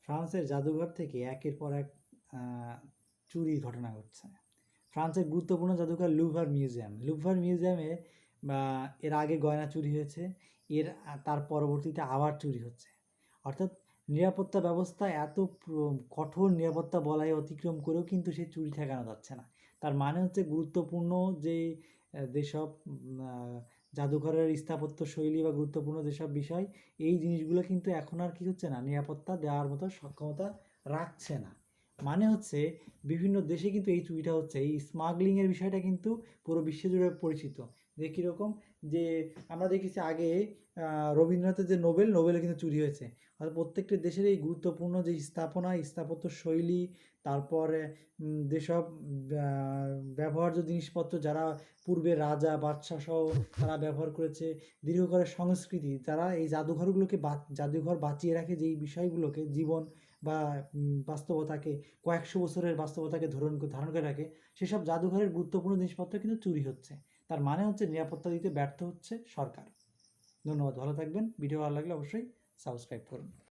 ফ্রান্সের জাদুঘর থেকে একের পর এক চুরির ঘটনা ঘটছে। ফ্রান্সের গুরুত্বপূর্ণ জাদুঘর লুভর মিউজিয়ামে এর আগে গয়না চুরি হয়েছে, তার পরবর্তীতে আবার চুরি হচ্ছে। অর্থাৎ নিরাপত্তা ব্যবস্থা এত কঠোর নিরাপত্তা বলয় অতিক্রম করেও কিন্তু সে চুরি ঠেকানো যাচ্ছে না। তার মানে হচ্ছে গুরুত্বপূর্ণ যেসব জাদুঘরের স্থাপত্য শৈলী বা গুরুত্বপূর্ণ যেসব বিষয়, এই জিনিসগুলো কিন্তু এখন আর কি হচ্ছে না, নিরাপত্তা দেওয়ার মতো সক্ষমতা রাখছে না। মানে হচ্ছে বিভিন্ন দেশে কিন্তু এই চুরিটা হচ্ছে। এই স্মাগলিংয়ের বিষয়টা কিন্তু পুরো বিশ্বজুড়ে পরিচিত। যে কীরকম, যে আমরা দেখেছি আগে রবীন্দ্রনাথের যে নোবেলে কিন্তু চুরি হয়েছে। আর প্রত্যেকটা দেশের এই গুরুত্বপূর্ণ যে স্থাপত্য শৈলী, তারপরে যেসব ব্যবহার্য জিনিসপত্র যারা পূর্বে রাজা বাদশাহ সহ তারা ব্যবহার করেছে, দীর্ঘকালের সংস্কৃতি, তারা এই জাদুঘর বাঁচিয়ে রাখে, যেই বিষয়গুলোকে জীবন বা বাস্তবতাকে, কয়েকশো বছরের বাস্তবতাকে ধারণ করে রাখে, সেসব জাদুঘরের গুরুত্বপূর্ণ জিনিসপত্র কিন্তু চুরি হচ্ছে। তার মানে হচ্ছে নিরাপত্তা দিতে ব্যর্থ হচ্ছে সরকার। ধন্যবাদ, ভালো থাকবেন। ভিডিও ভালো লাগলে অবশ্যই সাবস্ক্রাইব করুন।